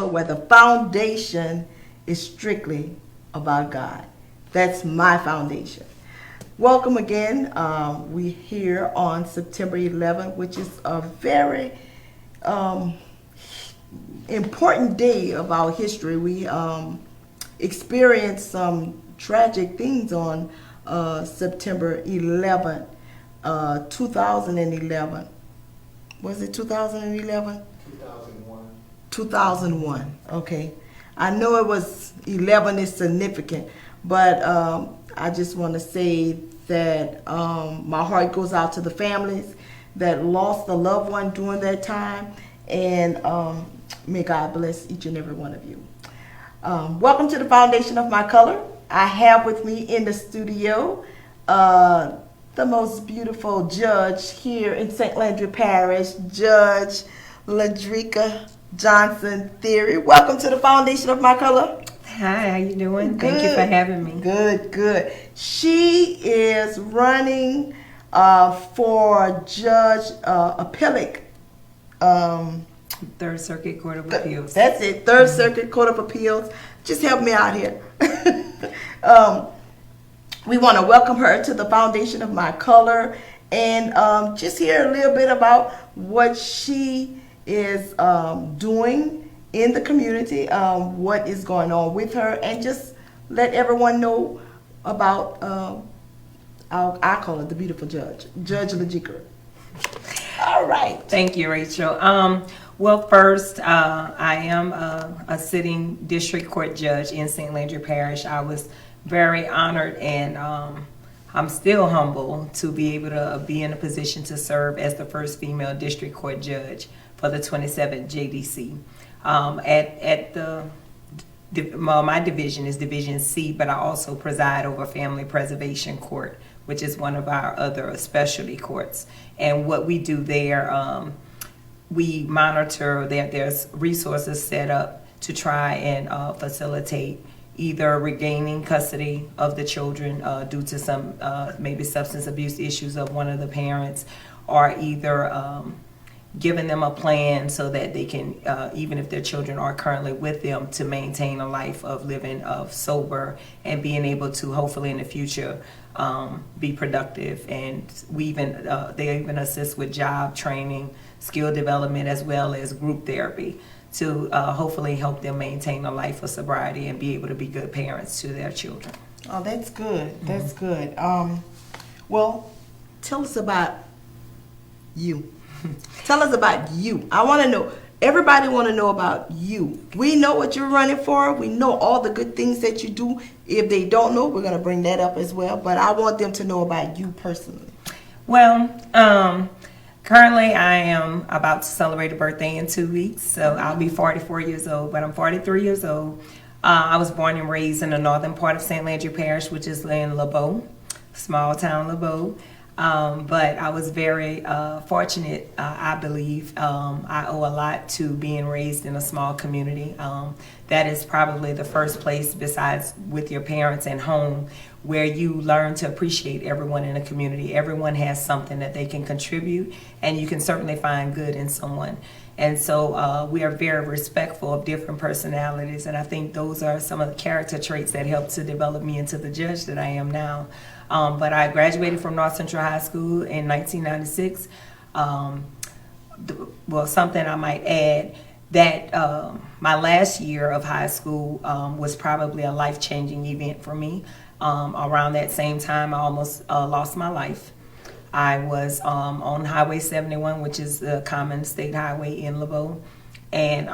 where the foundation is strictly about God. That's my foundation. Welcome again. We're here on September 11th, which is a very important day of our history. We experienced some tragic things on September 11th, 2011. Was it 2011? 2001. 2001. Okay. I know it was 11 is significant, but I just want to say that my heart goes out to the families that lost a loved one during that time, and may God bless each and every one of you. Welcome to the Foundation of My Color. I have with me in the studio the most beautiful judge here in St. Ledricka Parish, Judge Ledricka Johnson Thierry. Welcome to the Foundation of My Color. Hi, how you doing? Good. Thank you for having me. Good. She is running for Judge Appellate. Third Circuit Court of Appeals. That's it, Third Circuit Court of Appeals. Just help me out here. We want to welcome her to the Foundation of My Color and just hear a little bit about what she is doing in the community, what is going on with her, and just let everyone know about, I call it the beautiful judge, Judge Ledricka. All right. Thank you, Rachel. Well, first, I am a sitting district court judge in St. Ledricka Parish. I was very honored and I'm still humble to be able to be in a position to serve as the first female district court judge for the 27th JDC. My division is Division C, but I also preside over Family Preservation Court, which is one of our other specialty courts. And what we do there, we monitor that there's resources set up to try and facilitate either regaining custody of the children due to some maybe substance abuse issues of one of the parents, or either giving them a plan so that they can, even if their children are currently with them, to maintain a life of living of sober and being able to hopefully in the future be productive. And they even assist with job training, skill development, as well as group therapy to hopefully help them maintain a life of sobriety and be able to be good parents to their children. Oh, that's good. That's good. Well, tell us about you. Tell us about you. I want to know. Everybody want to know about you. We know what you're running for. We know all the good things that you do. If they don't know, we're going to bring that up as well. But I want them to know about you personally. Well, currently I am about to celebrate a birthday in 2 weeks. So I'll be 44 years old, but I'm 43 years old. I was born and raised in the northern part of St. Ledricka Parish, which is in LeBeau, small town LeBeau. But I was very fortunate, I believe. I owe a lot to being raised in a small community. That is probably the first place, besides with your parents and home, where you learn to appreciate everyone in a community. Everyone has something that they can contribute, and you can certainly find good in someone. And so we are very respectful of different personalities, and I think those are some of the character traits that helped to develop me into the judge that I am now. But I graduated from North Central High School in 1996. Well, something I might add, that my last year of high school was probably a life-changing event for me. Around that same time, I almost lost my life. I was on Highway 71, which is the common state highway in LeBeau, and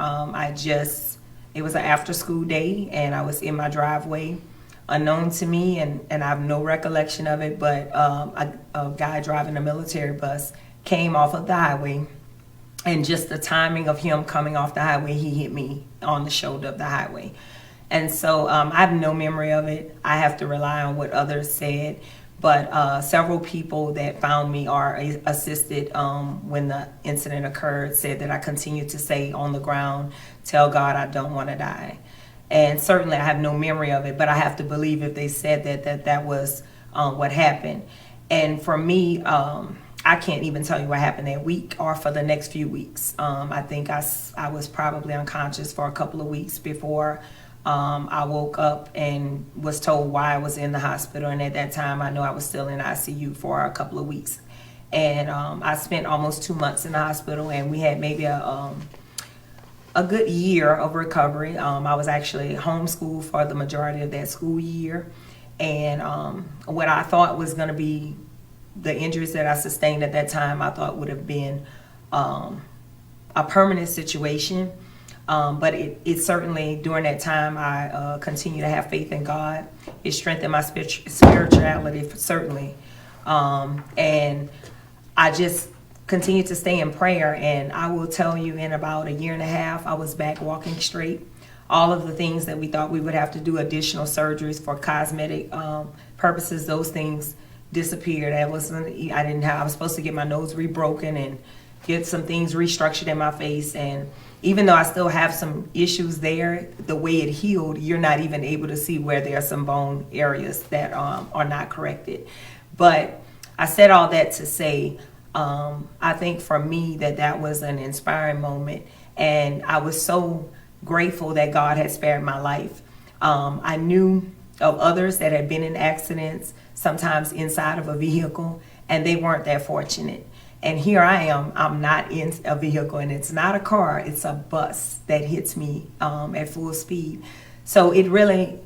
it was an after-school day, and I was in my driveway, unknown to me, and I have no recollection of it, but a guy driving a military bus came off of the highway, and just the timing of him coming off the highway, he hit me on the shoulder of the highway. And so I have no memory of it. I have to rely on what others said. But several people that found me or assisted when the incident occurred said that I continued to say on the ground, "Tell God I don't want to die." And certainly I have no memory of it, but I have to believe if they said that was what happened. And for me, I can't even tell you what happened that week or for the next few weeks. I think I was probably unconscious for a couple of weeks before I woke up and was told why I was in the hospital. And at that time, I know I was still in ICU for a couple of weeks. And I spent almost 2 months in the hospital, and we had maybe a good year of recovery. I was actually homeschooled for the majority of that school year. And what I thought was going to be the injuries that I sustained at that time, I thought would have been a permanent situation. But it certainly, during that time, I continued to have faith in God. It strengthened my spirituality, certainly. And I just continued to stay in prayer. And I will tell you, in about a year and a half, I was back walking straight. All of the things that we thought we would have to do additional surgeries for cosmetic purposes, those things disappeared. I was supposed to get my nose rebroken and get some things restructured in my face. And even though I still have some issues there, the way it healed, you're not even able to see where there are some bone areas that are not corrected. But I said all that to say, I think for me that was an inspiring moment. And I was so grateful that God had spared my life. I knew of others that had been in accidents, sometimes inside of a vehicle, and they weren't that fortunate. And here I am, I'm not in a vehicle, and it's not a car, it's a bus that hits me at full speed. So it really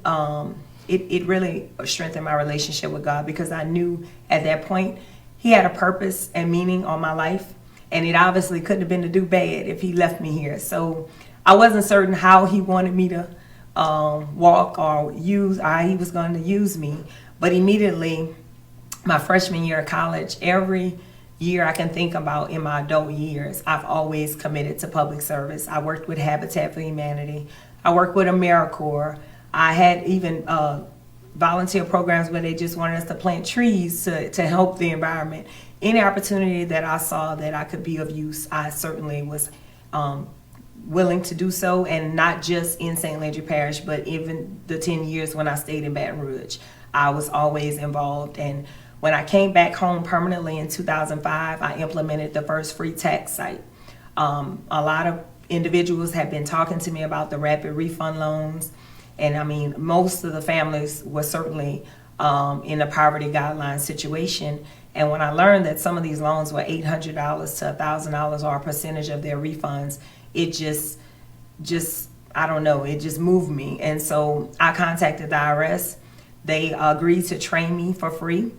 strengthened my relationship with God, because I knew at that point He had a purpose and meaning on my life, and it obviously couldn't have been to do bad if He left me here. So I wasn't certain how He wanted me to walk or how He was going to use me. But immediately, my freshman year of college, every year I can think about in my adult years, I've always committed to public service. I worked with Habitat for Humanity. I worked with AmeriCorps. I had even volunteer programs where they just wanted us to plant trees to help the environment. Any opportunity that I saw that I could be of use, I certainly was willing to do so, and not just in St. Landry Parish, but even the 10 years when I stayed in Baton Rouge. I was always involved. And when I came back home permanently in 2005, I implemented the first free tax site. A lot of individuals have been talking to me about the rapid refund loans. And I mean, most of the families were certainly in a poverty guideline situation. And when I learned that some of these loans were $800 to $1,000 or a percentage of their refunds, it just, I don't know, it just moved me. And so I contacted the IRS. They agreed to train me for free.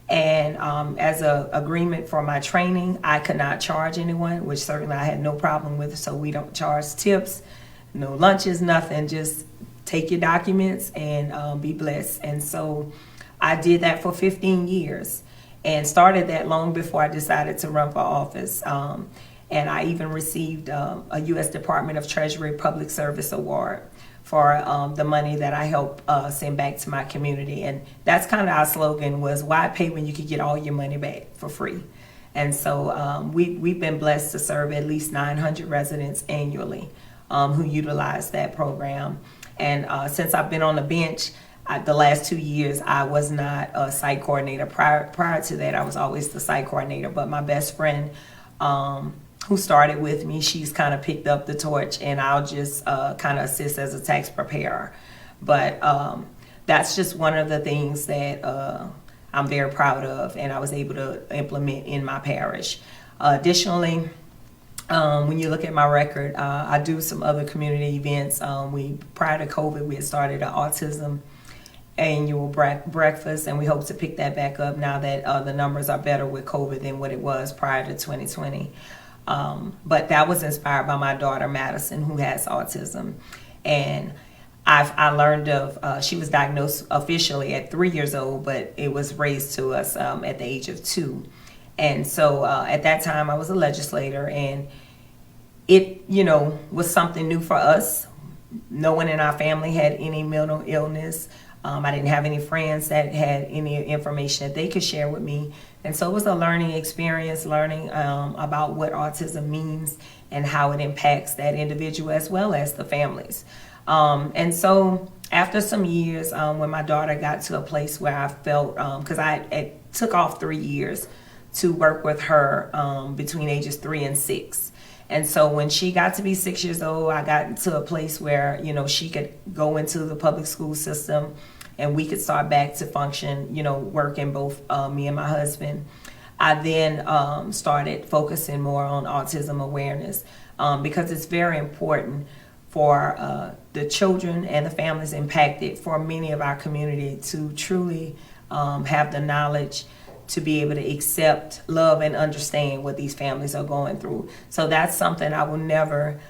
And as an agreement for my training, I could not charge anyone, which certainly I had no problem with. So we don't charge tips, no lunches, nothing. Just take your documents and be blessed. And so I did that for 15 years and started that long before I decided to run for office. And I even received a U.S. Department of Treasury Public Service Award for the money that I help send back to my community. And that's kind of our slogan, was why pay when you could get all your money back for free? And so we've been blessed to serve at least 900 residents annually who utilize that program. And since I've been on the bench, the last 2 years, I was not a site coordinator. Prior to that, I was always the site coordinator. But my best friend, who started with me, she's kind of picked up the torch, and I'll just kind of assist as a tax preparer. But that's just one of the things that I'm very proud of, and I was able to implement in my parish. Additionally, when you look at my record, I do some other community events. Prior to COVID, we had started an autism annual breakfast, and we hope to pick that back up now that the numbers are better with COVID than what it was prior to 2020. But that was inspired by my daughter Madison, who has autism. And I learned of, she was diagnosed officially at 3 years old, but it was raised to us at the age of 2. And so at that time I was a legislator, and it, was something new for us. No one in our family had any mental illness. I didn't have any friends that had any information that they could share with me. And so it was a learning experience, learning about what autism means and how it impacts that individual as well as the families. And so after some years, when my daughter got to a place where I felt, because it took off 3 years to work with her between ages 3 and 6. And so when she got to be 6 years old, I got to a place where, you know, she could go into the public school system and we could start back to function, you know, working both me and my husband. I then started focusing more on autism awareness because it's very important for the children and the families impacted, for many of our community to truly have the knowledge to be able to accept, love, and understand what these families are going through. So that's something I will never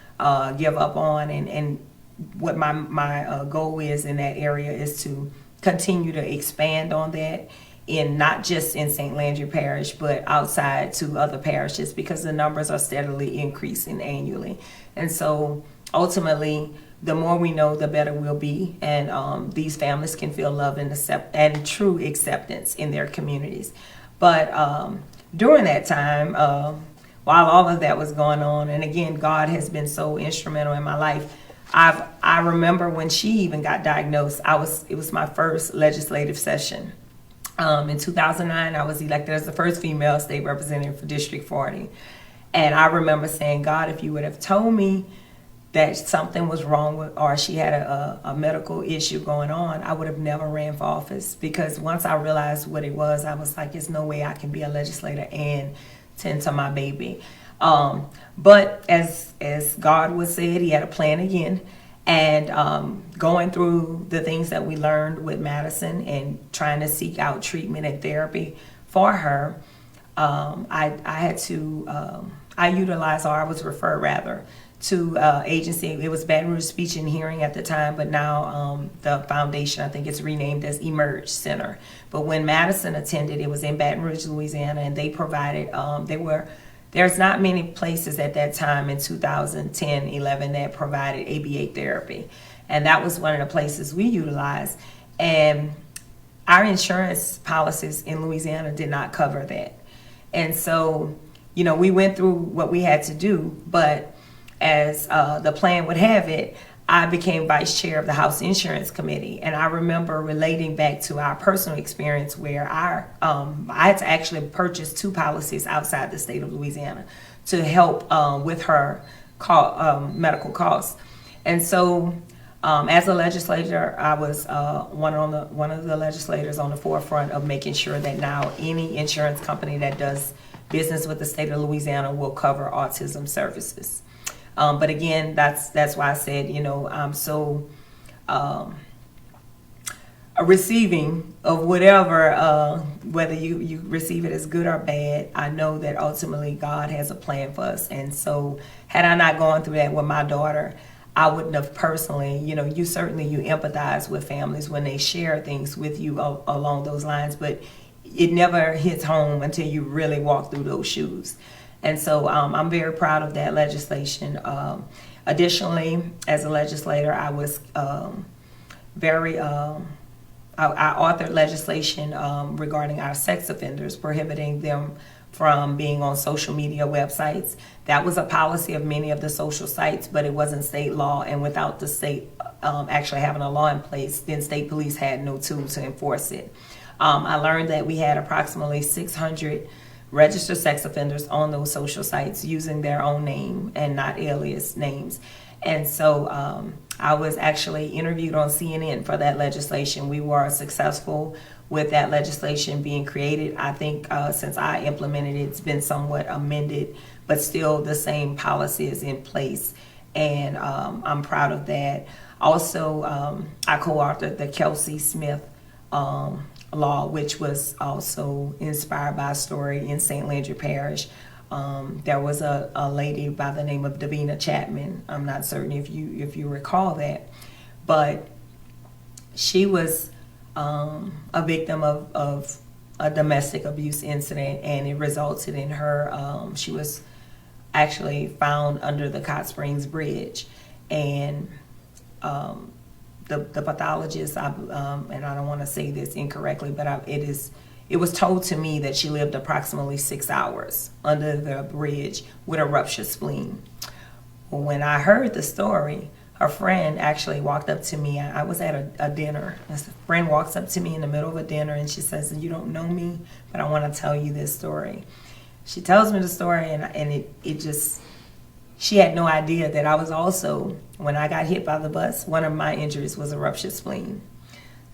give up on, and what my goal is in that area is to continue to expand on that, in not just in St. Landry Parish, but outside to other parishes, because the numbers are steadily increasing annually. And so ultimately, the more we know, the better we'll be, and these families can feel love and true acceptance in their communities. But during that time, while all of that was going on, and again, God has been so instrumental in my life. I remember when she even got diagnosed, it was my first legislative session. In 2009, I was elected as the first female state representative for District 40. And I remember saying, God, if you would have told me that something was wrong with, or she had a medical issue going on, I would have never ran for office. Because once I realized what it was, I was like, there's no way I can be a legislator and tend to my baby. But as God would say it, he had a plan again. And going through the things that we learned with Madison and trying to seek out treatment and therapy for her, I was referred rather to agency. It was Baton Rouge Speech and Hearing at the time, but now the foundation, I think it's renamed as Emerge Center. But when Madison attended, it was in Baton Rouge, Louisiana, and they provided, there's not many places at that time in 2010-11 that provided ABA therapy. And that was one of the places we utilized. And our insurance policies in Louisiana did not cover that. And so, you know, we went through what we had to do, but as the plan would have it, I became vice chair of the House Insurance Committee. And I remember relating back to our personal experience where I had to actually purchase 2 policies outside the state of Louisiana to help with her medical costs. And so as a legislator, I was one of the legislators on the forefront of making sure that now any insurance company that does business with the state of Louisiana will cover autism services. But again, that's why I said, you know, I'm so receiving of whatever, whether you receive it as good or bad. I know that ultimately God has a plan for us. And so had I not gone through that with my daughter, I wouldn't have personally, you know, you empathize with families when they share things with you along those lines, but it never hits home until you really walk through those shoes. And so I'm very proud of that legislation. Additionally, as a legislator, I was I authored legislation regarding our sex offenders, prohibiting them from being on social media websites. That was a policy of many of the social sites, but it wasn't state law. And without the state actually having a law in place, then state police had no tool to enforce it. I learned that we had approximately 600 registered sex offenders on those social sites using their own name and not alias names. And so I was actually interviewed on CNN for that legislation. We were successful with that legislation being created. I think since I implemented it, it's been somewhat amended, but still the same policy is in place. And I'm proud of that. Also, I co-authored the Kelsey Smith law, which was also inspired by a story in St. Landry Parish. There was a lady by the name of Davina Chapman. I'm not certain if you recall that, but she was a victim of a domestic abuse incident, and it resulted in her, she was actually found under the Cot Springs Bridge, and the pathologist, and I don't want to say this incorrectly, but it was told to me that she lived approximately 6 hours under the bridge with a ruptured spleen. When I heard the story, her friend actually walked up to me. I was at a dinner. A friend walks up to me in the middle of a dinner and she says, "You don't know me, but I want to tell you this story." She tells me the story, and it just, she had no idea that I was also, when I got hit by the bus, one of my injuries was a ruptured spleen.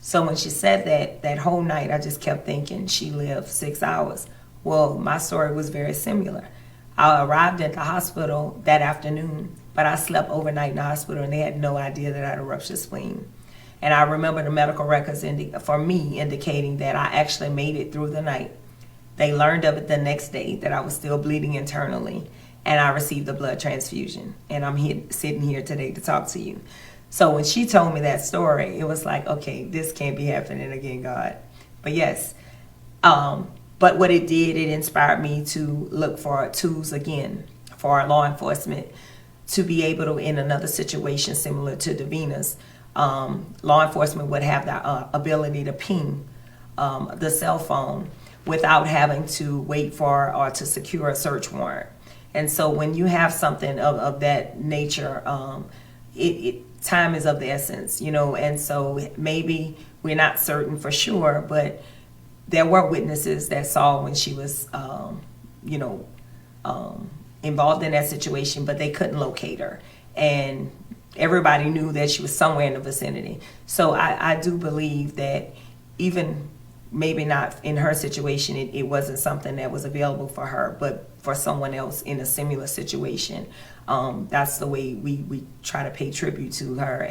So when she said that whole night, I just kept thinking she lived 6 hours. Well, my story was very similar. I arrived at the hospital that afternoon, but I slept overnight in the hospital, and they had no idea that I had a ruptured spleen. And I remember the medical records for me indicating that I actually made it through the night. They learned of it the next day that I was still bleeding internally, and I received a blood transfusion. And I'm sitting here today to talk to you. So when she told me that story, it was like, okay, this can't be happening again, God. But yes, but what it did, it inspired me to look for tools again for our law enforcement to be able to, in another situation similar to Davina's, law enforcement would have the ability to ping the cell phone without having to wait for or to secure a search warrant. And so when you have something of that nature, time is of the essence, and so maybe we're not certain for sure, but there were witnesses that saw when she was, involved in that situation, but they couldn't locate her. And everybody knew that she was somewhere in the vicinity. So I do believe that even maybe not in her situation, it wasn't something that was available for her, but for someone else in a similar situation, that's the way we try to pay tribute to her.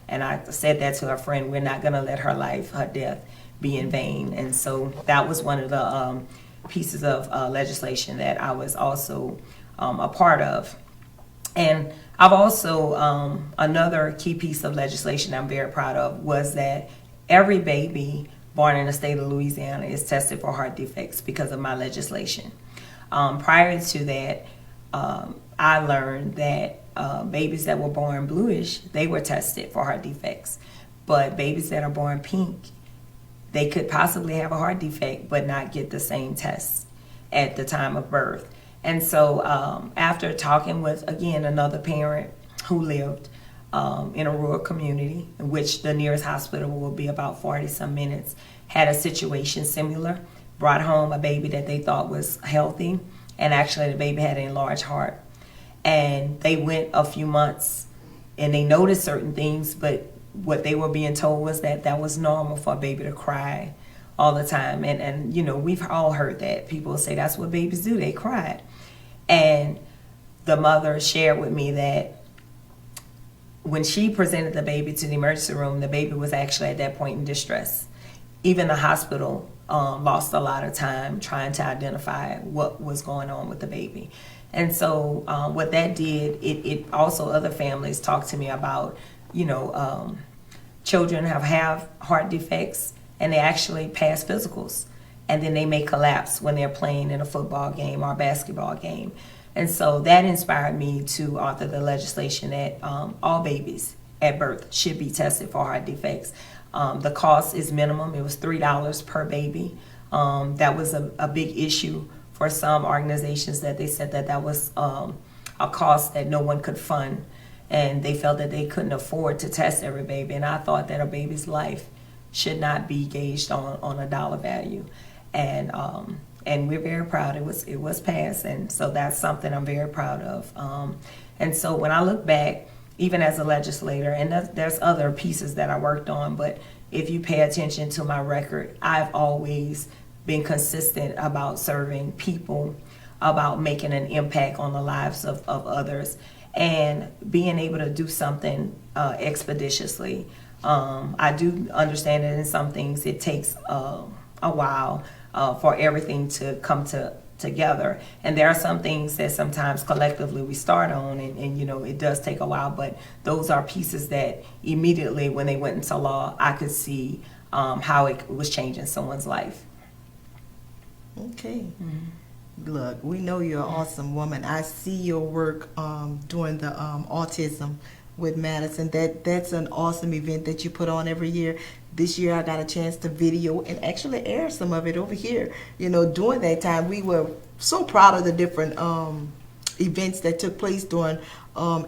And I said that to her friend, we're not going to let her death be in vain. And so that was one of the pieces of legislation that I was also a part of. And I've also, another key piece of legislation I'm very proud of was that every baby born in the state of Louisiana is tested for heart defects because of my legislation. Prior to that, I learned that babies that were born bluish, they were tested for heart defects. But babies that are born pink, they could possibly have a heart defect but not get the same test at the time of birth. And so after talking with, again, another parent who lived in a rural community, in which the nearest hospital will be about 40-some minutes, had a situation similar, brought home a baby that they thought was healthy, and actually the baby had an enlarged heart. And they went a few months and they noticed certain things, but what they were being told was that was normal for a baby to cry all the time. And we've all heard that. People say that's what babies do, they cry. And the mother shared with me that when she presented the baby to the emergency room, the baby was actually at that point in distress. Even the hospital lost a lot of time trying to identify what was going on with the baby. And so what that did, it also, other families talked to me about, children have heart defects and they actually pass physicals, and then they may collapse when they're playing in a football game or a basketball game. And so that inspired me to author the legislation that all babies at birth should be tested for heart defects. The cost is minimum. It was $3 per baby. That was a big issue for some organizations, that they said that was a cost that no one could fund, and they felt that they couldn't afford to test every baby. And I thought that a baby's life should not be gauged on a dollar value. And we're very proud it was passed, and so that's something I'm very proud of. And so when I look back, even as a legislator, and there's other pieces that I worked on, but if you pay attention to my record, I've always been consistent about serving people, about making an impact on the lives of others, and being able to do something expeditiously. I do understand that in some things it takes a while for everything to come together, and there are some things that sometimes collectively we start on, and it does take a while, but those are pieces that immediately when they went into law, I could see how it was changing someone's life. Okay. Mm-hmm. Look, we know you're an awesome woman. I see your work doing the autism with Madison. That's an awesome event that you put on every year. This year I got a chance to video and actually air some of it over here. During that time we were so proud of the different events that took place during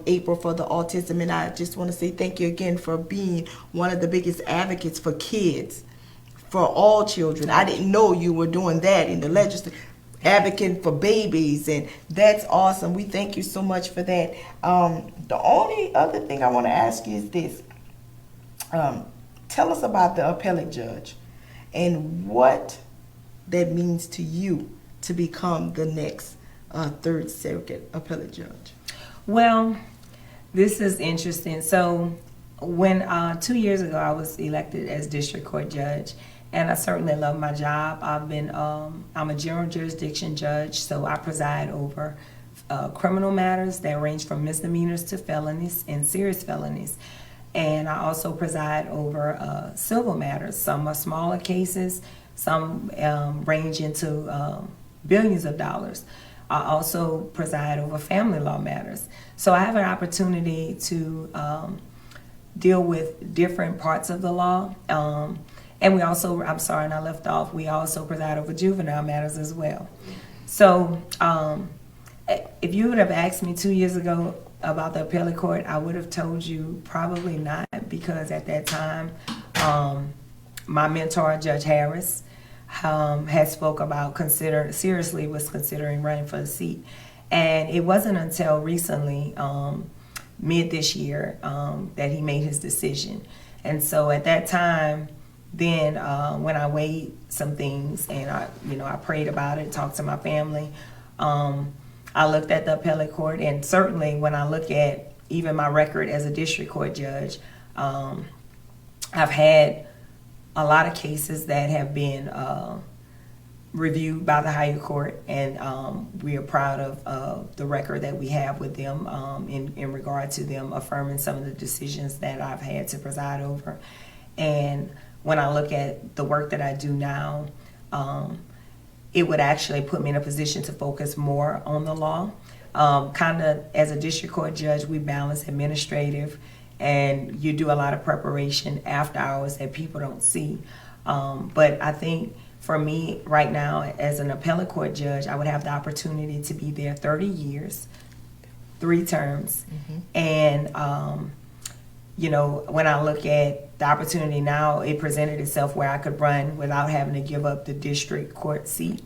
April for the autism, and I just want to say thank you again for being one of the biggest advocates for kids, for all children. I didn't know you were doing that in the legislature, advocating for babies, and that's awesome. We thank you so much for that. The only other thing I want to ask you is this. Tell us about the appellate judge and what that means to you to become the next Third Circuit appellate judge. Well, this is interesting. So when 2 years ago I was elected as district court judge, and I certainly love my job. I'm a general jurisdiction judge, so I preside over criminal matters that range from misdemeanors to felonies and serious felonies. And I also preside over civil matters. Some are smaller cases, some range into billions of dollars. I also preside over family law matters. So I have an opportunity to deal with different parts of the law. And we also, I'm sorry, and I left off, we also preside over juvenile matters as well. So if you would have asked me 2 years ago about the appellate court, I would have told you probably not, because at that time, my mentor, Judge Harris, had spoke about was considering running for the seat. And it wasn't until recently, mid this year, that he made his decision. And so at that time, then when I weighed some things and I prayed about it, talked to my family, I looked at the appellate court, and certainly when I look at even my record as a district court judge, I've had a lot of cases that have been reviewed by the higher court, and we are proud of the record that we have with them in regard to them affirming some of the decisions that I've had to preside over. And when I look at the work that I do now, it would actually put me in a position to focus more on the law. Kind of as a district court judge, we balance administrative, and you do a lot of preparation after hours that people don't see. But I think for me right now, as an appellate court judge, I would have the opportunity to be there 30 years, 3 terms. Mm-hmm. And, when I look at the opportunity now, it presented itself where I could run without having to give up the district court seat.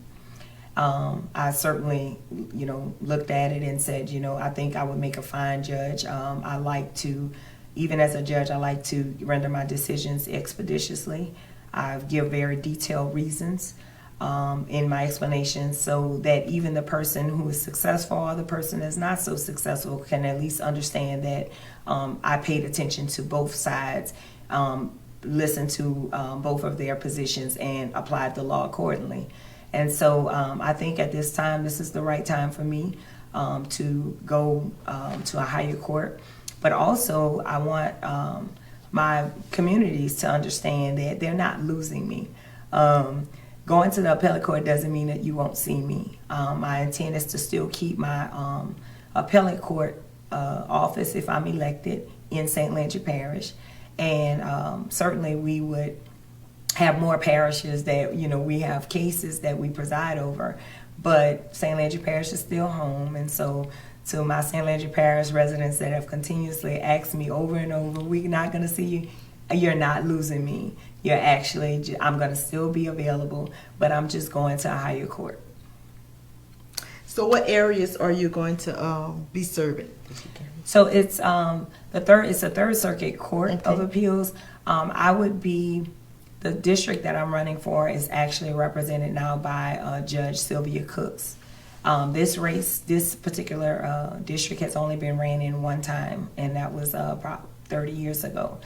I certainly, looked at it and said, I think I would make a fine judge. I like to, even as a judge, I like to render my decisions expeditiously. I give very detailed reasons in my explanations, so that even the person who is successful or the person that's not so successful can at least understand that I paid attention to both sides, listened to both of their positions, and applied the law accordingly. And so I think at this time, this is the right time for me to go to a higher court. But also, I want my communities to understand that they're not losing me. Going to the appellate court doesn't mean that you won't see me. My intent is to still keep my appellate court office, if I'm elected, in St. Ledger Parish. And certainly we would have more parishes that, we have cases that we preside over. But St. Ledger Parish is still home. And so to my St. Ledger Parish residents that have continuously asked me over and over, we're not going to see you. You're not losing me. You're actually, I'm going to still be available, but I'm just going to a higher court. So what areas are you going to be serving? So it's a Third Circuit Court of Appeals. I would be, the district that I'm running for is actually represented now by Judge Sylvia Cooks. This particular district has only been ran in one time, and that was about 30 years ago.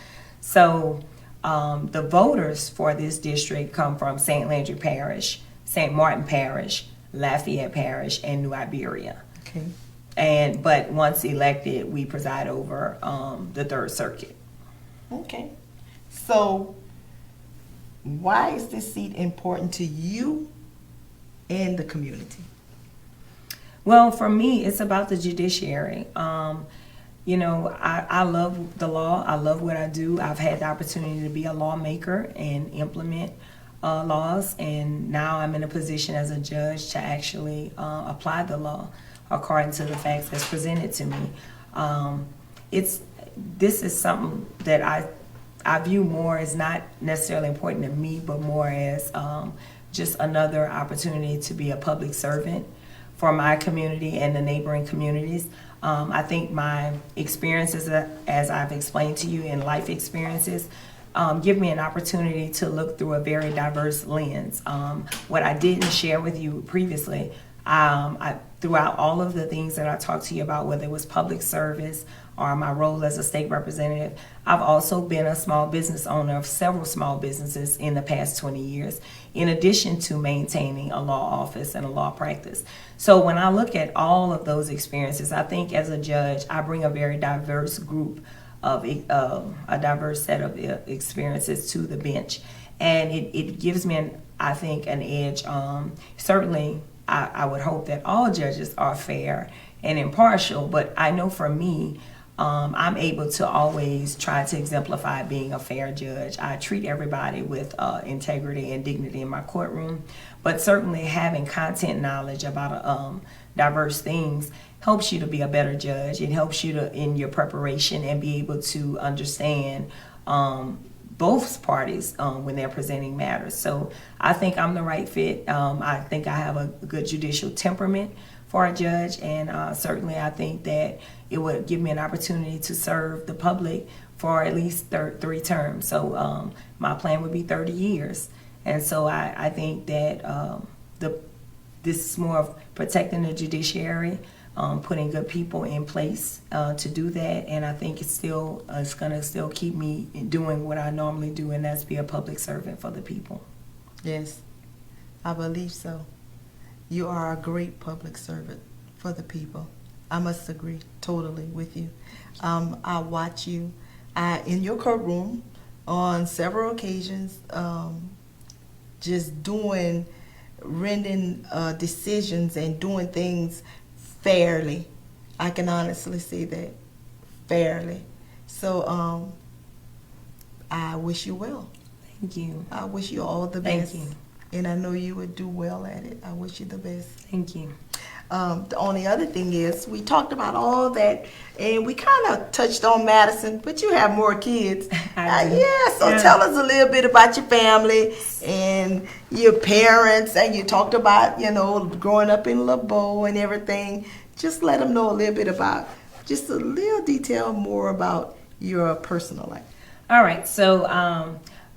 So the voters for this district come from St. Landry Parish, St. Martin Parish, Lafayette Parish, and New Iberia. Okay. But once elected, we preside over the Third Circuit. Okay. So why is this seat important to you and the community? Well, for me, it's about the judiciary. I love the law. I love what I do. I've had the opportunity to be a lawmaker and implement laws, and now I'm in a position as a judge to actually apply the law according to the facts that's presented to me. This is something that I view more as not necessarily important to me, but more as just another opportunity to be a public servant for my community and the neighboring communities. I think my experiences, as I've explained to you, in life experiences, give me an opportunity to look through a very diverse lens. What I didn't share with you previously, throughout all of the things that I talked to you about, whether it was public service or my role as a state representative, I've also been a small business owner of several small businesses in the past 20 years, in addition to maintaining a law office and a law practice. So when I look at all of those experiences, I think as a judge, I bring a very diverse group of a diverse set of experiences to the bench. And it gives me, I think, an edge. Certainly, I would hope that all judges are fair and impartial, but I know for me, I'm able to always try to exemplify being a fair judge. I treat everybody with integrity and dignity in my courtroom, but certainly having content knowledge about diverse things helps you to be a better judge. It helps you to in your preparation and be able to understand both parties when they're presenting matters. So I think I'm the right fit. I think I have a good judicial temperament for a judge, and certainly I think that it would give me an opportunity to serve the public for at least 3 terms. So my plan would be 30 years. And so I think that this is more of protecting the judiciary, putting good people in place to do that, and I think it's going to still keep me doing what I normally do, and that's be a public servant for the people. Yes, I believe so. You are a great public servant for the people. I must agree totally with you. I watch you in your courtroom on several occasions, just rendering decisions and doing things fairly. I can honestly say that, fairly. So I wish you well. Thank you. I wish you all the best. Thank you. And I know you would do well at it. I wish you the best. Thank you. The only other thing is, we talked about all that, and we kind of touched on Madison, but you have more kids. So tell us a little bit about your family and your parents, and you talked about, growing up in LeBeau and everything. Just let them know a little bit about, just a little detail more about your personal life. All right, so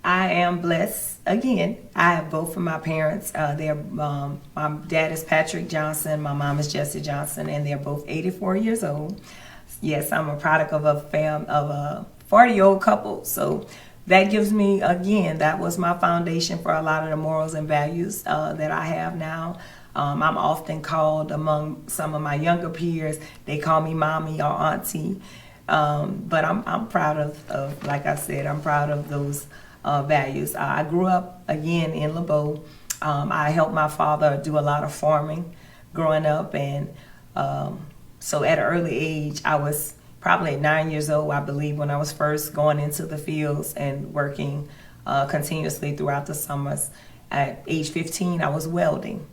I am blessed. Again, I have both of my parents. My dad is Patrick Johnson, my mom is Jessie Johnson, and they're both 84 years old. Yes, I'm a product of a 40-year-old couple. So that gives me, again, that was my foundation for a lot of the morals and values that I have now. I'm often called, among some of my younger peers, they call me mommy or auntie. But I'm proud of, like I said, I'm proud of those values. I grew up, again, in LeBeau. I helped my father do a lot of farming growing up, and so at an early age, I was probably 9 years old, I believe, when I was first going into the fields and working continuously throughout the summers. At age 15, I was welding.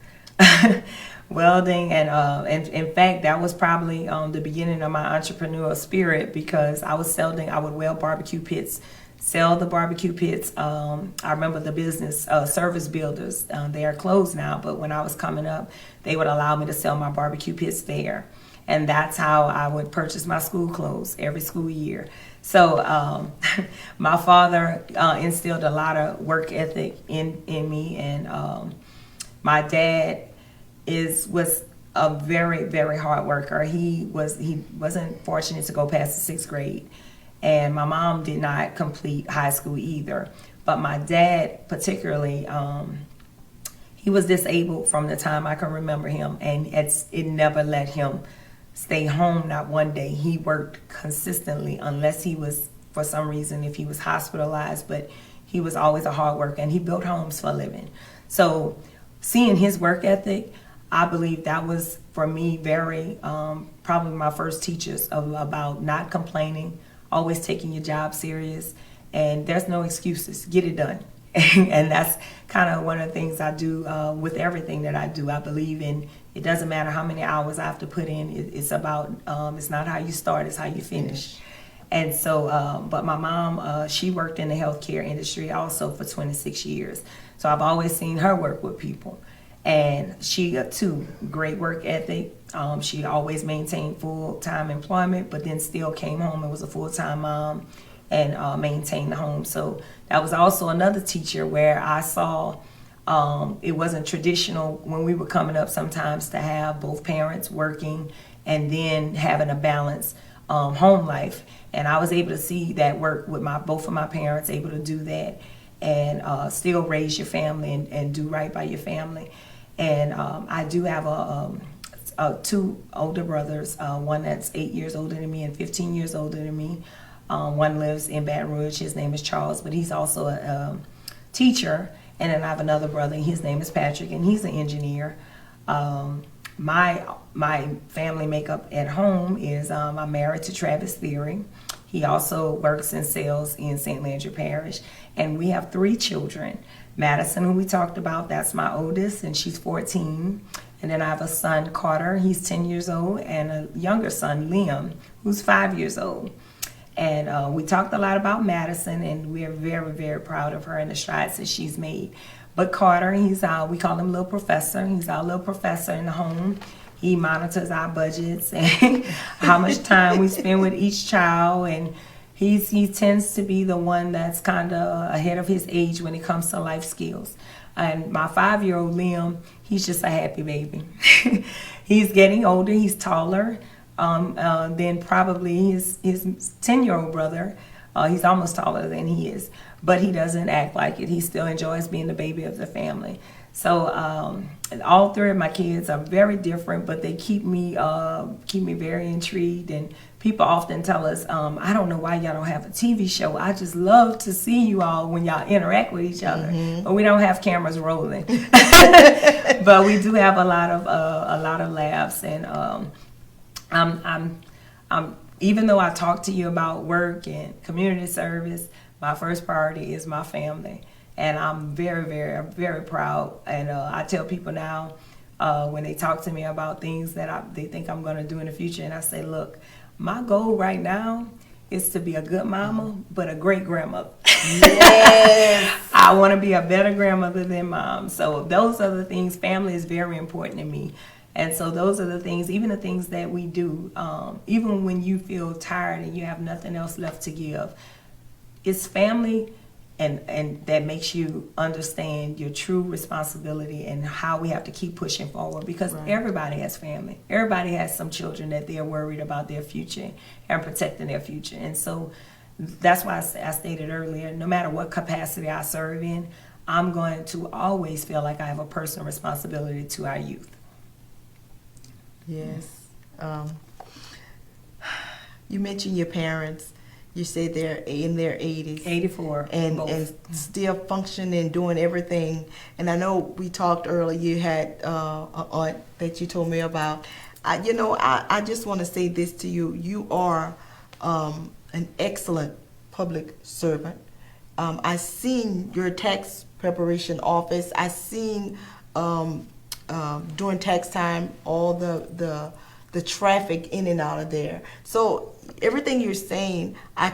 Welding, and in fact, that was probably the beginning of my entrepreneurial spirit, because I would weld barbecue pits, sell the barbecue pits. I remember the business, Service Builders, they are closed now, but when I was coming up, they would allow me to sell my barbecue pits there. And that's how I would purchase my school clothes every school year. So my father instilled a lot of work ethic in me, and my dad was a very, very hard worker. He wasn't fortunate to go past the 6th grade. And my mom did not complete high school either. But my dad particularly, he was disabled from the time I can remember him, and it never let him stay home, not one day. He worked consistently, unless he was, for some reason, if he was hospitalized, but he was always a hard worker, and he built homes for a living. So seeing his work ethic, I believe that was, for me, very, probably my first teachers about not complaining, always taking your job serious, and there's no excuses. Get it done. And that's kind of one of the things I do with everything that I do. I believe in It doesn't matter how many hours I have to put in. It's about, it's not how you start, it's how you finish. Yes. And so, but my mom, she worked in the healthcare industry also for 26 years. So I've always seen her work with people. And she, too, great work ethic. She always maintained full-time employment, but then still came home and was a full-time mom and maintained the home. So that was also another teacher where I saw it wasn't traditional when we were coming up sometimes to have both parents working and then having a balanced home life. And I was able to see that work with both of my parents, able to do that and still raise your family and do right by your family. And I do have two older brothers, one that's 8 years older than me and 15 years older than me. One lives in Baton Rouge. His name is Charles, but he's also a teacher. And then I have another brother. His name is Patrick, and he's an engineer. My family makeup at home is I'm married to Travis Thierry. He also works in sales in St. Ledricka Parish. And we have 3 children. Madison, who we talked about, that's my oldest, and she's 14. And then I have a son, Carter, he's 10 years old, and a younger son, Liam, who's 5 years old. And we talked a lot about Madison, and we're very, very proud of her and the strides that she's made. But Carter, we call him Little Professor. He's our little professor in the home. He monitors our budgets and how much time we spend with each child. And he tends to be the one that's kind of ahead of his age when it comes to life skills. And my 5-year-old Liam, he's just a happy baby. He's getting older. He's taller than probably his 10-year-old brother. He's almost taller than he is, but he doesn't act like it. He still enjoys being the baby of the family. So all 3 of my kids are very different, but they keep me very intrigued. And people often tell us, I don't know why y'all don't have a TV show. I just love to see you all when y'all interact with each other. Mm-hmm. But we don't have cameras rolling. But we do have a lot of laughs. And I'm even though I talk to you about work and community service, my first priority is my family. And I'm very, very, very proud. And I tell people now when they talk to me about things that they think I'm going to do in the future, and I say, look, my goal right now is to be a good mama, but a great grandmother. Yes. I want to be a better grandmother than mom. So those are the things. Family is very important to me. And so those are the things, even the things that we do, even when you feel tired and you have nothing else left to give, it's family and that makes you understand your true responsibility and how we have to keep pushing forward, because right. Everybody has family. Everybody has some children that they're worried about their future and protecting their future. And so that's why I stated earlier, no matter what capacity I serve in, I'm going to always feel like I have a personal responsibility to our youth. Yes. You mentioned your parents. You say they're in their 80s. 84. And still functioning, doing everything. And I know we talked earlier, you had an aunt that you told me about. I just want to say this to you. You are an excellent public servant. I seen your tax preparation office. I seen during tax time all the traffic in and out of there. So everything you're saying, I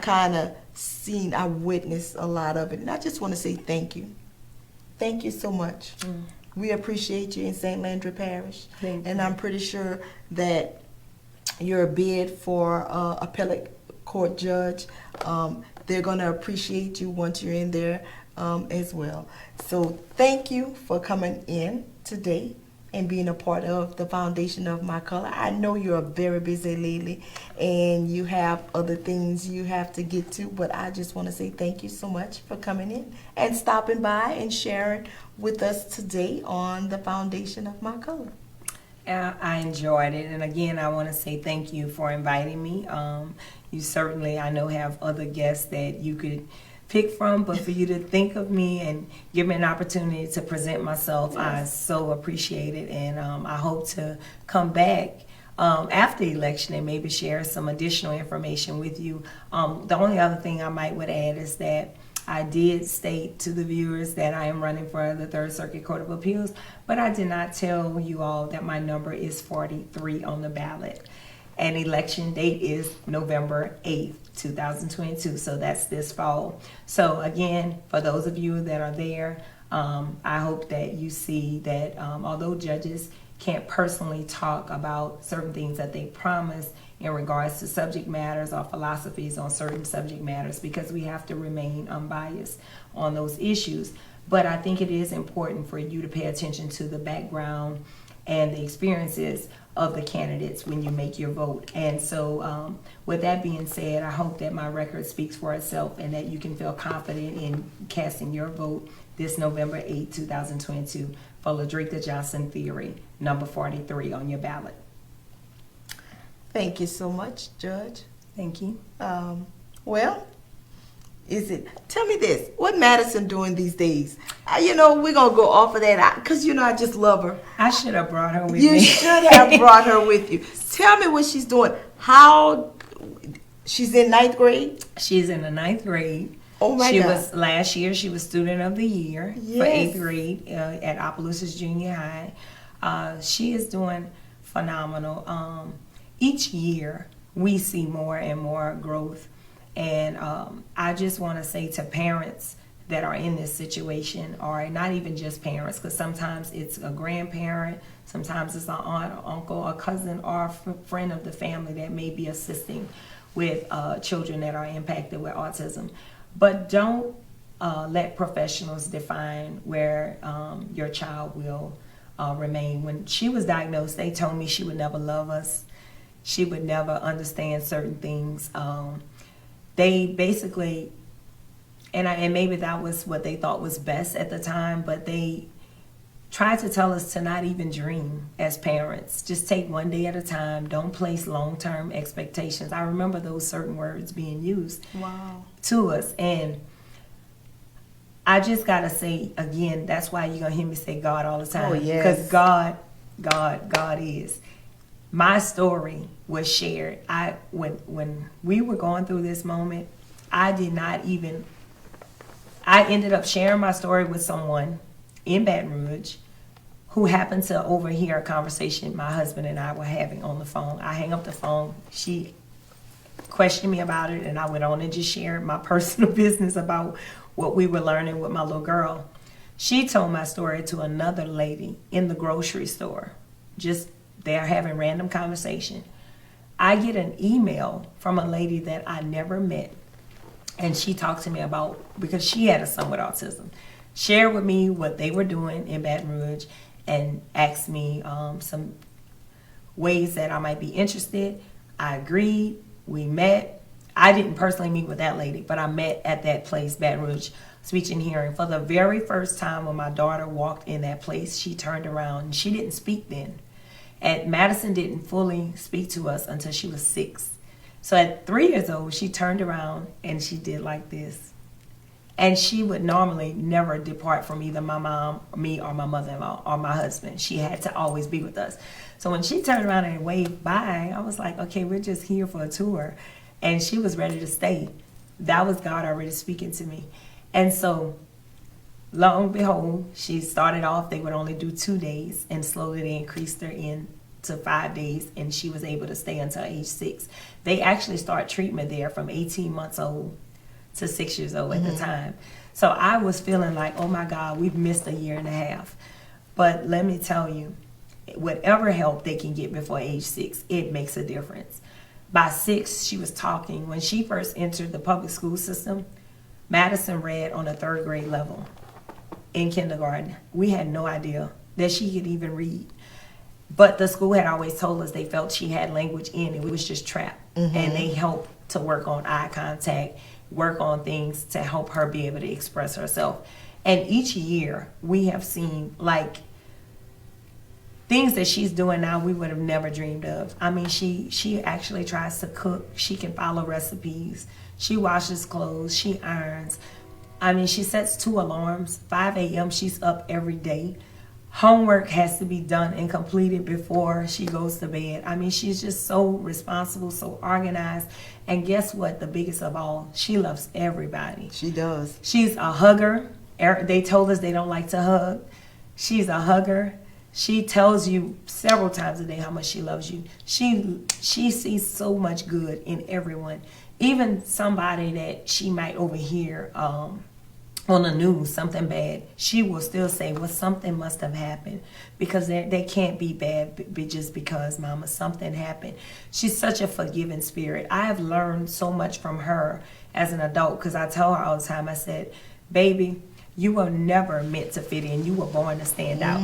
witnessed a lot of it, and I just want to say thank you. Thank you so much. We appreciate you in St. Ledricka Parish, and I'm pretty sure that your bid for appellate court judge, they're going to appreciate you once you're in there as well. So thank you for coming in today and being a part of the foundation of My Color. I know you're a very busy lady and you have other things you have to get to, but I just want to say thank you so much for coming in and stopping by and sharing with us today on the foundation of My Color. I enjoyed it, and again, I want to say thank you for inviting me. You certainly, I know, have other guests that you could pick from, but for you to think of me and give me an opportunity to present myself, yes. I so appreciate it, and I hope to come back after the election and maybe share some additional information with you. The only other thing I might would add is that I did state to the viewers that I am running for the Third Circuit Court of Appeals, but I did not tell you all that my number is 43 on the ballot. And election date is November 8th, 2022. So that's this fall. So again, for those of you that are there, I hope that you see that although judges can't personally talk about certain things that they promise in regards to subject matters or philosophies on certain subject matters, because we have to remain unbiased on those issues. But I think it is important for you to pay attention to the background and the experiences of the candidates when you make your vote. And so with that being said, I hope that my record speaks for itself and that you can feel confident in casting your vote this November 8, 2022 for Ledricka Johnson Thierry, number 43 on your ballot. Thank you so much, Judge. Thank you. Well, tell me this, what Madison doing these days? We're going to go off of that because, I just love her. I should have brought her with me. You should have brought her with you. Tell me what she's doing. She's in 9th grade? She's in the 9th grade. Oh my God. Last year, she was Student of the Year for 8th grade at Opelousas Junior High. She is doing phenomenal. Each year, we see more and more growth. And I just want to say to parents that are in this situation, or not even just parents, because sometimes it's a grandparent, sometimes it's an aunt, or uncle, a cousin, or a friend of the family that may be assisting with children that are impacted with autism. But don't let professionals define where your child will remain. When she was diagnosed, they told me she would never love us. She would never understand certain things. They basically, and maybe that was what they thought was best at the time, but they tried to tell us to not even dream as parents. Just take one day at a time. Don't place long-term expectations. I remember those certain words being used to us. And I just got to say, again, that's why you're going to hear me say God all the time. Oh, yes. Because God is. My story was shared. When we were going through this moment, I ended up sharing my story with someone in Baton Rouge who happened to overhear a conversation my husband and I were having on the phone. I hang up the phone. She questioned me about it, and I went on and just shared my personal business about what we were learning with my little girl. She told my story to another lady in the grocery store. Just they're having random conversation. I get an email from a lady that I never met, and she talked to me about, because she had a son with autism, shared with me what they were doing in Baton Rouge and asked me some ways that I might be interested. I agreed. We met. I didn't personally meet with that lady, but I met at that place, Baton Rouge Speech and Hearing. For the very first time when my daughter walked in that place, she turned around, and she didn't speak then. And Madison didn't fully speak to us until she was 6. So at 3 years old, she turned around and she did like this. And she would normally never depart from either my mom, me, or my mother-in-law, or my husband. She had to always be with us. So when she turned around and waved bye, I was like, okay, we're just here for a tour. And she was ready to stay. That was God already speaking to me. And so, lo and behold, she started off, they would only do 2 days, and slowly they increased her to 5 days, and she was able to stay until age 6. They actually start treatment there from 18 months old to 6 years old at the time. So I was feeling like, oh my God, we've missed a year and a half. But let me tell you, whatever help they can get before age 6, it makes a difference. By 6, she was talking. When she first entered the public school system, Madison read on a 3rd grade level in kindergarten. We had no idea that she could even read. But the school had always told us they felt she had language in it. It was just trapped. And they helped to work on eye contact, work on things to help her be able to express herself. And each year we have seen like things that she's doing now we would have never dreamed of. I mean, she actually tries to cook. She can follow recipes. She washes clothes. She irons. I mean, she sets 2 alarms. 5 a.m. she's up every day. Homework has to be done and completed before she goes to bed. I mean, she's just so responsible, so organized. And guess what? The biggest of all, she loves everybody. She does. She's a hugger. They told us they don't like to hug. She's a hugger. She tells you several times a day how much she loves you. She sees so much good in everyone. Even somebody that she might overhear on the news, something bad, she will still say, well, something must have happened, because they can't be bad just because, Mama, something happened. She's such a forgiving spirit. I have learned so much from her as an adult, because I tell her all the time, I said, baby, you were never meant to fit in. You were born to stand out.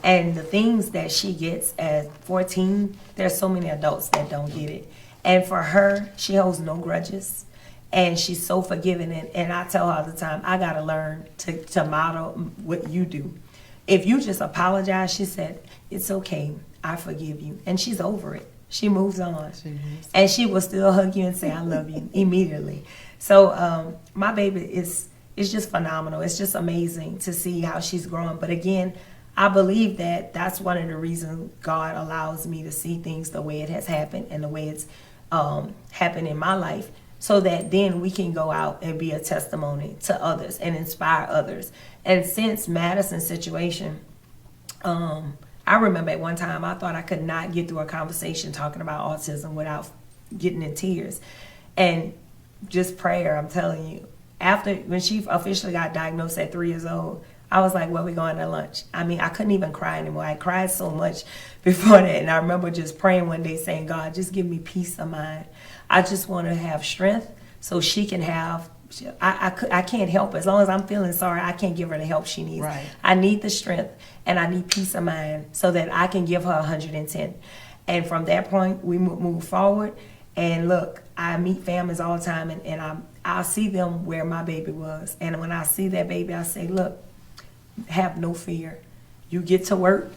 And the things that she gets at 14, there's so many adults that don't get it. And for her, she holds no grudges. And she's so forgiving. And I tell her all the time, I got to learn to model what you do. If you just apologize, she said, it's okay. I forgive you. And she's over it. She moves on. And she will still hug you and say, I love you immediately. So my baby is just phenomenal. It's just amazing to see how she's growing. But again, I believe that that's one of the reasons God allows me to see things the way it has happened and the way it's happened in my life, so that then we can go out and be a testimony to others and inspire others. And since Madison's situation, I remember at one time I thought I could not get through a conversation talking about autism without getting in tears. And just prayer, I'm telling you. When she officially got diagnosed at 3 years old, I was like, well, we going to lunch. I mean, I couldn't even cry anymore. I cried so much before that. And I remember just praying one day saying, God, just give me peace of mind. I just want to have strength so she can have, I can't help her. As long as I'm feeling sorry, I can't give her the help she needs. Right. I need the strength and I need peace of mind so that I can give her 110. And from that point, we move forward. And look, I meet families all the time, and I'll see them where my baby was. And when I see that baby, I say, look, have no fear. You get to work.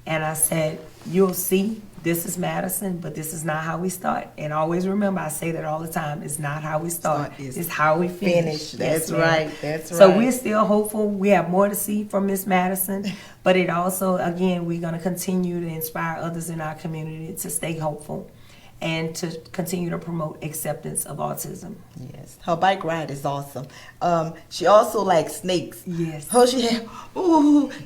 And I said, you'll see, this is Madison, but this is not how we start. And always remember, I say that all the time, it's not how we start, it's how we finish. That's right, that's right. So we're still hopeful. We have more to see from Miss Madison, but it also, again, we're going to continue to inspire others in our community to stay hopeful and to continue to promote acceptance of autism. Yes, her bike ride is awesome. She also likes snakes. Yes.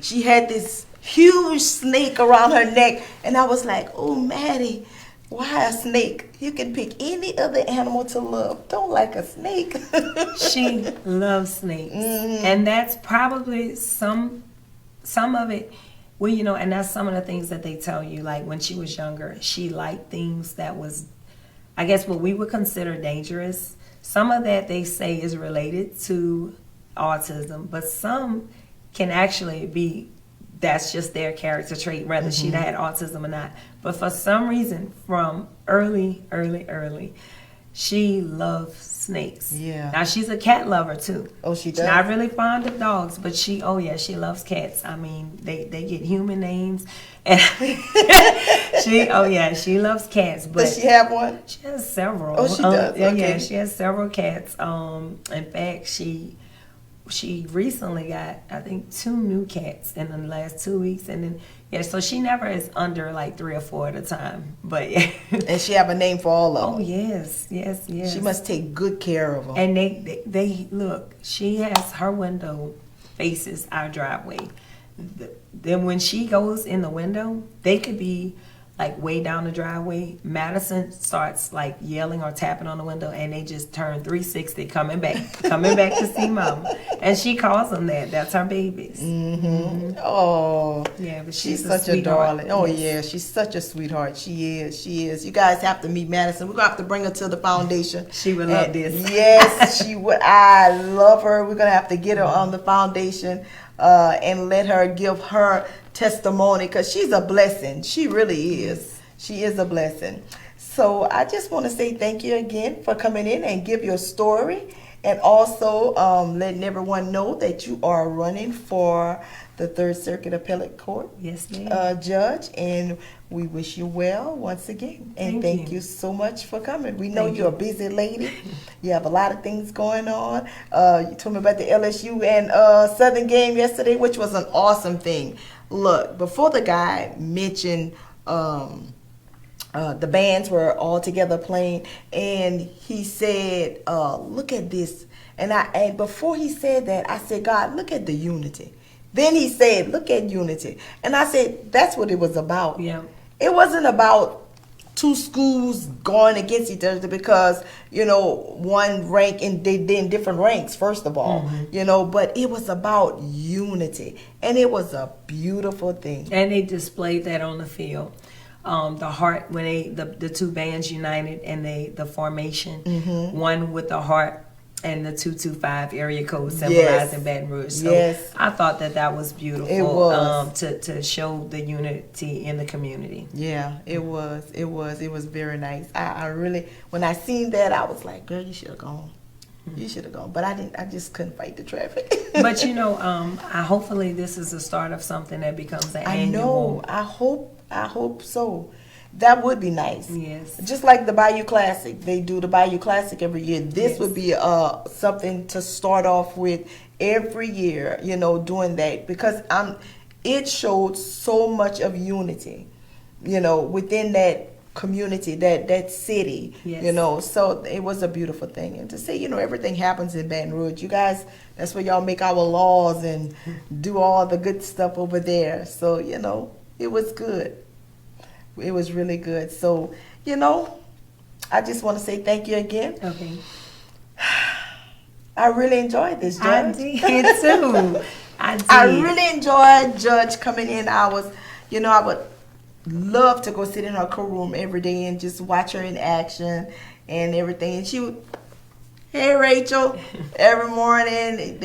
She had this huge snake around her neck, and I was like, oh, Maddie, why a snake? You can pick any other animal to love. Don't like a snake. She loves snakes. And that's probably some of it. Well, you know, and that's some of the things that they tell you. Like when she was younger, she liked things that was, I guess, what we would consider dangerous. Some of that they say is related to autism, but some can actually be, that's just their character trait, whether she had autism or not. But for some reason, from early, she loves snakes. Yeah. Now she's a cat lover too. Oh, she does? She's not really fond of dogs, but she loves cats. I mean, they get human names. And she loves cats. But does she have one? She has several. Oh, she does? Okay. Yeah, she has several cats. In fact, she recently got, I think, 2 new cats in the last 2 weeks, and then so she never is under like 3 or 4 at a time. But yeah. And she have a name for all of them. Oh yes. She must take good care of them. And they look. She has, her window faces our driveway. Then when she goes in the window, they could be like way down the driveway. Madison starts like yelling or tapping on the window, and they just turn 360, coming back to see Mama. And she calls them that. That's her babies. Oh, yeah, but she's such a darling. Oh yeah, she's such a sweetheart. She is. You guys have to meet Madison. We're gonna have to bring her to the foundation. She would love this. Yes, she would. I love her. We're gonna have to get her on the foundation and let her give her testimony, because she's a blessing. She really is. She is a blessing. So I just want to say thank you again for coming in and give your story. And also letting everyone know that you are running for the Third Circuit Appellate Court Yes, ma'am. judge, and we wish you well once again. And thank you so much for coming. We know Thank you're you. a busy lady. You have a lot of things going on. You told me about the LSU and Southern game yesterday, which was an awesome thing. Look, before the guy mentioned the bands were all together playing, and he said, "Look at this." And before he said that, I said, "God, look at the unity." Then he said, "Look at unity," and I said, "That's what it was about." Yeah. It wasn't about two schools going against each other because one rank and they're in different ranks. First of all, but it was about unity, and it was a beautiful thing. And they displayed that on the field. The heart when the two bands united, and the formation, one with the heart and the 225 area code symbolizing Baton Rouge. So I thought that was beautiful. It was. To show the unity in the community. Yeah, it was very nice. I really, when I seen that, I was like, girl, you should have gone. You should have gone, but I didn't. I just couldn't fight the traffic. But hopefully this is the start of something that becomes an annual. I know. I hope so. That would be nice. Yes. Just like the Bayou Classic, they do the Bayou Classic every year. This would be something to start off with every year. Doing that because it showed so much of unity. Within that community, that city. Yes. So it was a beautiful thing. And to say, everything happens in Baton Rouge. You guys, that's where y'all make our laws and do all the good stuff over there. So it was good. It was really good. So, I just want to say thank you again. Okay. I really enjoyed this, Judge. I did too. I did. I really enjoyed Judge coming in. I would love to go sit in her courtroom every day and just watch her in action and everything. And she would, hey Rachel, every morning.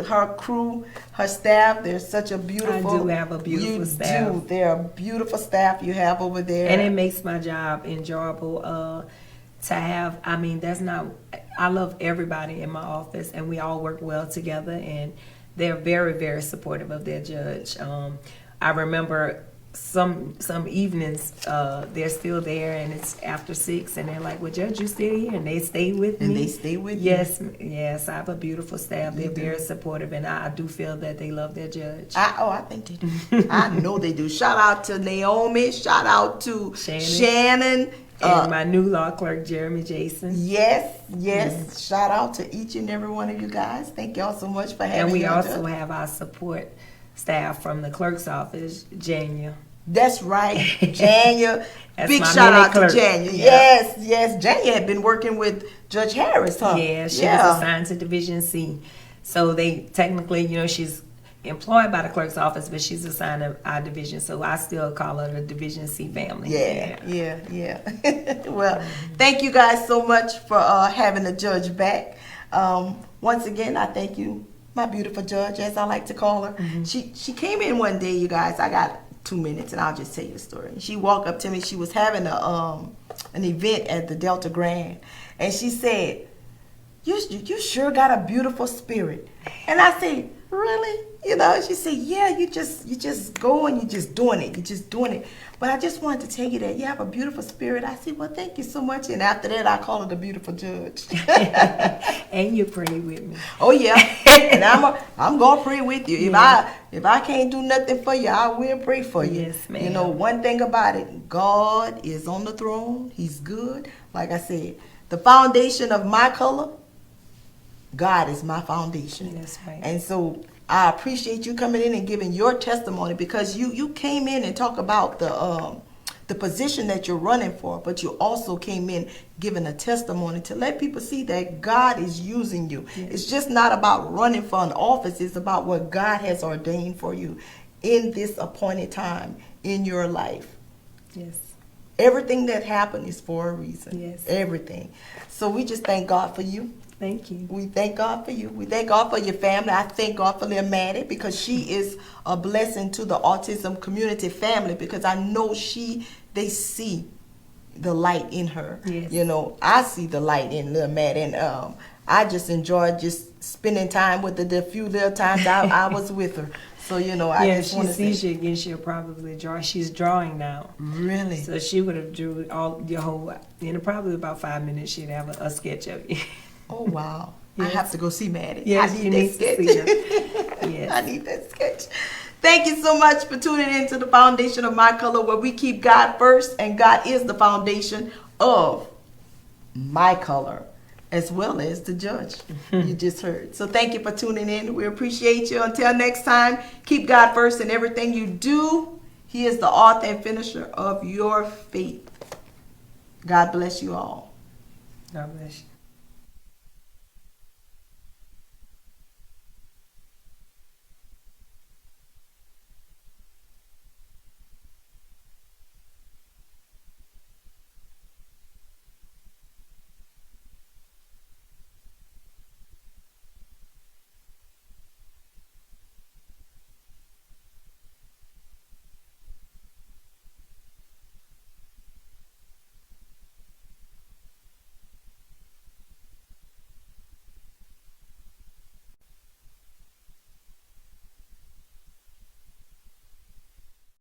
Her crew, her staff, they're such a beautiful. I do have a beautiful staff. You do. They're a beautiful staff you have over there. And it makes my job enjoyable to have. I love everybody in my office, and we all work well together, and they're very, very supportive of their judge. I remember some evenings they're still there, and it's after 6, and they're like, well, Judge, you still here? And they stay with me. And they stay with yes you. Yes, I have a beautiful staff. They're very supportive, and I do feel that they love their judge. I think they do. I know they do. Shout out to Naomi. Shout out to Shannon. And my new law clerk, Jeremy Jason. Yes. Shout out to each and every one of you guys. Thank y'all so much for having me. And we also have our support staff from the clerk's office, Jania. That's right, Jania. Big my shout out clerk. to Jania. Yeah. Yes. Jania had been working with Judge Harris, huh? Yeah, she was assigned to Division C. So they technically, she's employed by the clerk's office, but she's assigned to our division. So I still call her the Division C family. Yeah. Well, thank you guys so much for having the judge back. Once again, I thank you, my beautiful judge, as I like to call her. Mm-hmm. She came in one day, you guys. I got 2 minutes, and I'll just tell you a story. She walked up to me. She was having an event at the Delta Grand, and she said, "You sure got a beautiful spirit." And I said, "Really?" She said, "Yeah, you just go and you're just doing it. But I just wanted to tell you that you have a beautiful spirit." I said, "Well, thank you so much." And after that, I call her the beautiful judge. And you pray with me. Oh yeah, and I'm gonna pray with you. If I can't do nothing for you, I will pray for you. Yes, ma'am. One thing about it, God is on the throne. He's good. Like I said, the foundation of my color, God is my foundation. That's right. And so I appreciate you coming in and giving your testimony, because you came in and talked about the position that you're running for, but you also came in giving a testimony to let people see that God is using you. Yes. It's just not about running for an office. It's about what God has ordained for you in this appointed time in your life. Yes. Everything that happened is for a reason. Yes. Everything. So we just thank God for you. Thank you. We thank God for you. We thank God for your family. I thank God for Leah Maddie, because she is a blessing to the autism community family, because I know they see the light in her. Yes. I see the light in Leah Maddie, and I just enjoyed just spending time with her the few little times I was with her. So, you know, I Yeah, if just she want to sees say, you again, she'll probably draw. She's drawing now. really? So she would have drew all your whole, in probably about 5 minutes, she'd have a sketch of you. Oh, wow. I Yes. have to go see Maddie. Yes, I you need need that to sketch. see her. Yes. I need that sketch. Thank you so much for tuning into the Foundation of My Color, where we keep God first, and God is the foundation of my color, as well as the judge. You just heard. So thank you for tuning in. We appreciate you. Until next time, keep God first in everything you do. He is the author and finisher of your faith. God bless you all. God bless you.